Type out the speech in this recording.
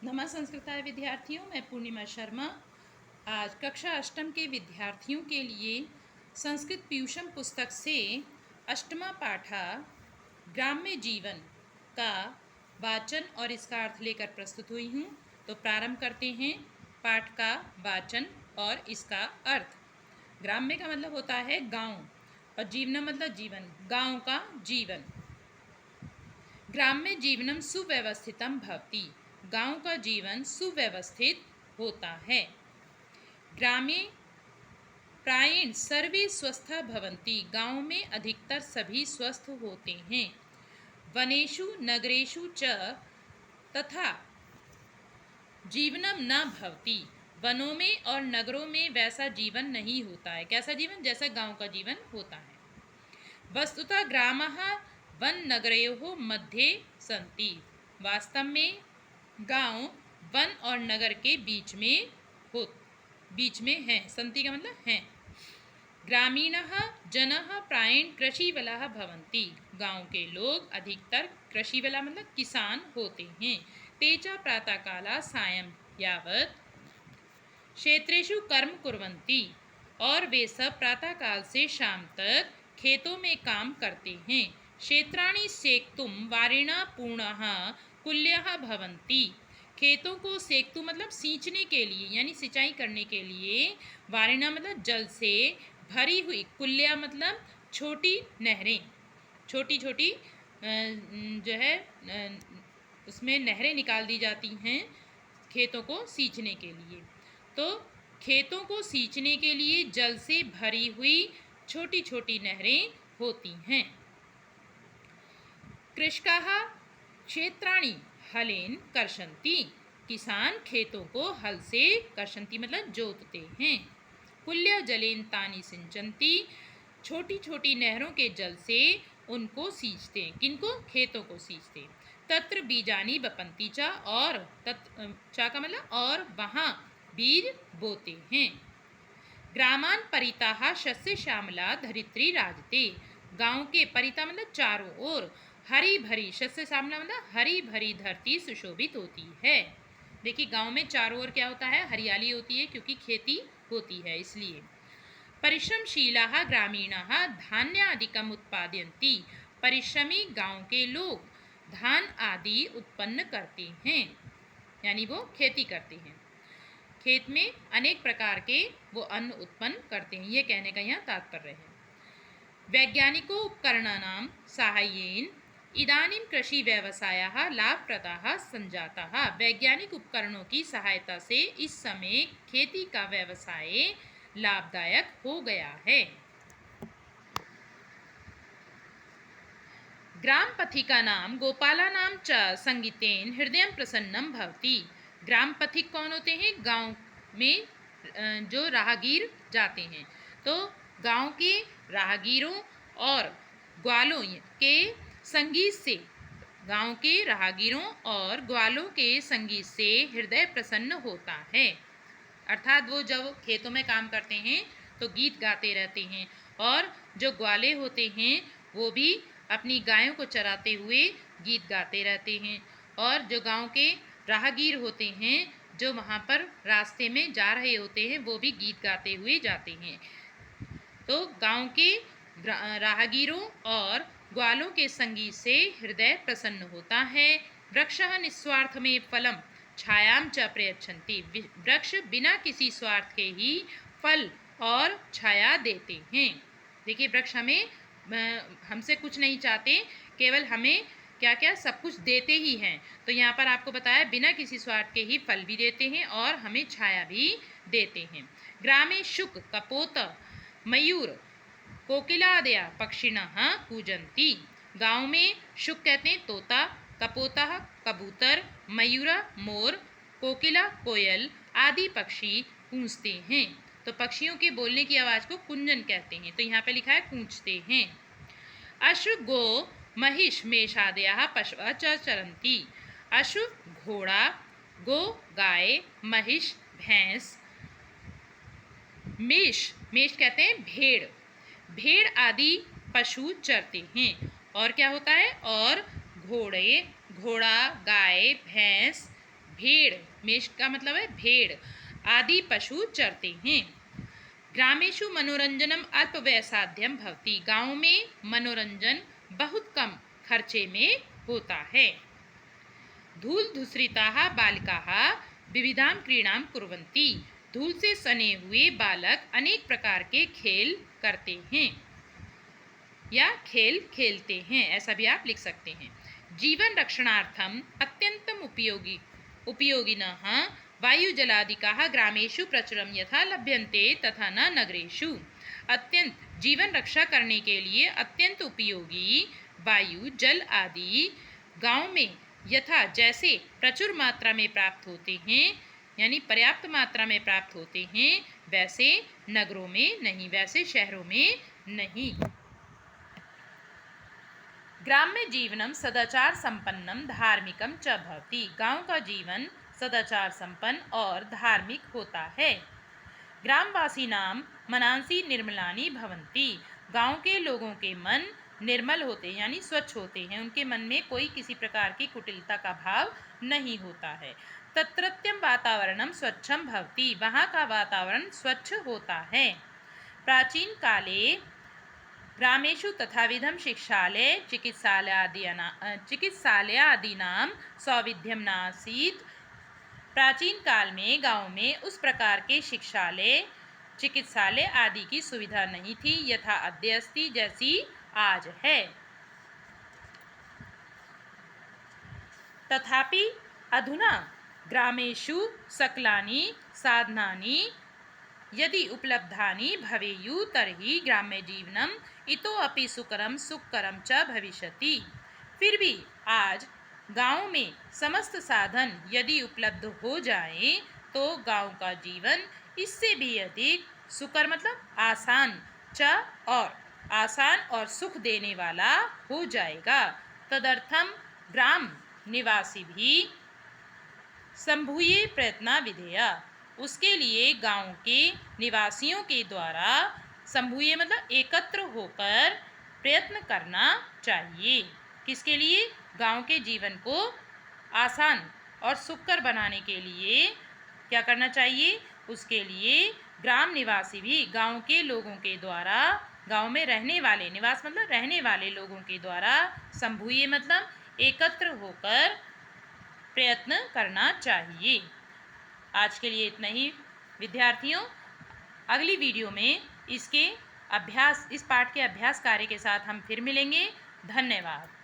नमः संस्कृताय विद्यार्थियों, मैं पूर्णिमा शर्मा आज कक्षा अष्टम के विद्यार्थियों के लिए संस्कृत पीयूषम पुस्तक से अष्टमा पाठा ग्राम्य जीवन का वाचन और इसका अर्थ लेकर प्रस्तुत हुई हूँ। तो प्रारंभ करते हैं पाठ का वाचन और इसका अर्थ। ग्राम्य का मतलब होता है गांव और जीवन मतलब जीवन, गांव का जीवन। ग्राम्य जीवनम सुव्यवस्थितम भवति, गांव का जीवन सुव्यवस्थित होता है। ग्रामे प्रायेण सर्वे स्वस्था भवन्ति, गांव में अधिकतर सभी स्वस्थ होते हैं। वनेषु नगरेषु च तथा जीवनम न भवति, वनों में और नगरों में वैसा जीवन नहीं होता है। कैसा जीवन? जैसा गांव का जीवन होता है। वस्तुतः ग्रामः वन नगरयोः मध्ये सन्ति, वास्तव में गांव वन और नगर के बीच में हैं। सन्ति का मतलब हैं। ग्रामीणः जनः प्रायेण कृषिवलः भवन्ति, गांव के लोग अधिकतर कृषिवला मतलब किसान होते हैं। ते च प्रातःकाला सायं यावत् क्षेत्रेषु कर्म कुर्वन्ति, और वे सब प्रातःकाल से शाम तक खेतों में काम करते हैं। क्षेत्राणि सेक्तुम वारिणा पूर्णः कुल्यः भवन्ति, खेतों को सेक्तु मतलब सींचने के लिए यानी सिंचाई करने के लिए, वारिणा मतलब जल से भरी हुई, कुल्या मतलब छोटी नहरें, छोटी छोटी जो है उसमें नहरें निकाल दी जाती हैं खेतों को सींचने के लिए। तो खेतों को सींचने के लिए जल से भरी हुई छोटी छोटी नहरें होती हैं। कृषकाः क्षेत्राणि हलेन कर्षन्ति, किसान खेतों को हल से कर्षन्ति मतलब जोतते हैं। कुल्य जलेन तानि सिंचन्ति, छोटी छोटी नहरों के जल से उनको सींचते हैं। किनको? खेतों को सींचते। तत्र बीजानि वपन्ति च, और चा का मतलब और वहाँ बीज बोते हैं। ग्रामान परिताः शस्य श्यामला धरित्री राजते, गांव के परिता मतलब चारों ओर, हरी भरी, शस्य श्यामला मतलब हरी भरी धरती सुशोभित होती है। देखिए गांव में चारों ओर क्या होता है? हरियाली होती है, क्योंकि खेती होती है इसलिए। परिश्रमशीलाः ग्रामीणाः धान्यादिकम् उत्पादयन्ति, परिश्रमी गांव के लोग धान आदि उत्पन्न करते हैं, यानी वो खेती करते हैं। खेत में अनेक प्रकार के वो अन्न उत्पन्न करते हैं, ये कहने का यहाँ तात्पर्य है। वैज्ञानिको उपकरणानां साहाय्येन इदानीं कृषि व्यवसायः लाभप्रदाः संजाताः, वैज्ञानिक उपकरणों की सहायता से इस समय खेती का व्यवसाय लाभदायक हो गया है। ग्राम पथिका नाम गोपाला नाम च संगीतेन हृदय प्रसन्नम भवति, ग्राम पथिक कौन होते हैं? गांव में जो राहगीर जाते हैं। तो गांव के राहगीरों और ग्वालों के संगीत से, गांव के राहगीरों और ग्वालों के संगीत से हृदय प्रसन्न होता है। अर्थात वो जब खेतों में काम करते हैं तो गीत गाते रहते हैं, और जो ग्वाले होते हैं वो भी अपनी गायों को चराते हुए गीत गाते रहते हैं, और जो गांव के राहगीर होते हैं जो वहाँ पर रास्ते में जा रहे होते हैं वो भी गीत गाते हुए जाते हैं। तो गांव के राहगीरों और ग्वालों के संगीत से हृदय प्रसन्न होता है। वृक्षः निस्वार्थ में फलम छायाम च प्रयच्छन्ति, वृक्ष बिना किसी स्वार्थ के ही फल और छाया देते हैं। देखिए वृक्ष हमसे कुछ नहीं चाहते, केवल हमें क्या क्या सब कुछ देते ही हैं। तो यहाँ पर आपको बताया बिना किसी स्वार्थ के ही फल भी देते हैं और हमें छाया भी देते हैं। ग्रामे शुक कपोत मयूर कोकिलादया पक्षिणः कूजन्ति, गांव में शुक कहते हैं तोता, कपोतः कबूतर, मयूर मोर, कोकिला कोयल आदि पक्षी कूंजते हैं। तो पक्षियों के बोलने की आवाज़ को कुंजन कहते हैं। तो यहाँ पे लिखा है कूंजते हैं। अश्व गो महिष मेषादयः पशवः च चरन्ति, अश्व घोड़ा, गो गाय, महिष भैंस, मेष, मेष कहते हैं भेड़, भेड़ आदि पशु चरते हैं। और क्या होता है? और घोड़े, घोड़ा, गाय, भैंस, भेड़, मेष का मतलब है भेड़, आदि पशु चरते हैं। ग्रामेषु मनोरंजनम अल्पव्ययसाध्यम भवति, गाँव में मनोरंजन बहुत कम खर्चे में होता है। धूलधूसरिताः बालिकाः विविधां क्रीडां कुर्वन्ति, धूल से सने हुए बालक अनेक प्रकार के खेल करते हैं या खेल खेलते हैं, ऐसा भी आप लिख सकते हैं। जीवन रक्षणार्थम अत्यंतम उपयोगिनः वायुजलादिकाः ग्रामेषु प्रचुरं यथा लभ्यन्ते तथा न नगरेषु। अत्यंत जीवन रक्षा करने के लिए अत्यंत उपयोगी वायु जल आदि गांव में यथा जैसे प्रचुर मात्रा में प्राप्त होते हैं, यानी पर्याप्त मात्रा में प्राप्त होते हैं, वैसे नगरों में नहीं, वैसे शहरों में नहीं। ग्राम्य जीवनम सदाचार संपन्नम धार्मिकम च भवति, गांव का जीवन सदाचार संपन्न और धार्मिक होता है। ग्रामवासी नाम मनांसी निर्मलानी भवन्ति, गांव के लोगों के मन निर्मल होते हैं यानी स्वच्छ होते हैं, उनके मन में कोई किसी प्रकार की कुटिलता का भाव नहीं होता है। तत्रत्यम वातावरणम स्वच्छम भवति, वहाँ का वातावरण स्वच्छ होता है। प्राचीन काले ग्रामेषु तथाविधम शिक्षालय चिकित्सालयादीनां सौविध्यम नासीत्, प्राचीन काल में गांव में उस प्रकार के शिक्षालय चिकित्सालय आदि की सुविधा नहीं थी यथा अद्य अस्ति, जैसी आज है। तथापि अधुना ग्रामेषु सकलानि साधनानि यदि उपलब्धानि भवेयुः तर्हि ग्राम्य जीवनम इतोऽपि सुकरम च भविष्यति। फिर भी आज गांव में समस्त साधन यदि उपलब्ध हो जाए तो गांव का जीवन इससे भी अधिक सुकर मतलब आसान च और आसान और सुख देने वाला हो जाएगा। तदर्थम ग्राम निवासी भी संभूये प्रयत्ना विधेया, उसके लिए गांव के निवासियों के द्वारा संभूये मतलब एकत्र होकर प्रयत्न करना चाहिए। किसके लिए? गांव के जीवन को आसान और सुखकर बनाने के लिए क्या करना चाहिए? उसके लिए ग्राम निवासी भी गांव के लोगों के द्वारा, गांव में रहने वाले, निवास मतलब रहने वाले लोगों के द्वारा, संभूये मतलब एकत्र होकर प्रयत्न करना चाहिए। आज के लिए इतना ही विद्यार्थियों, अगली वीडियो में इस पाठ के अभ्यास कार्य के साथ हम फिर मिलेंगे। धन्यवाद।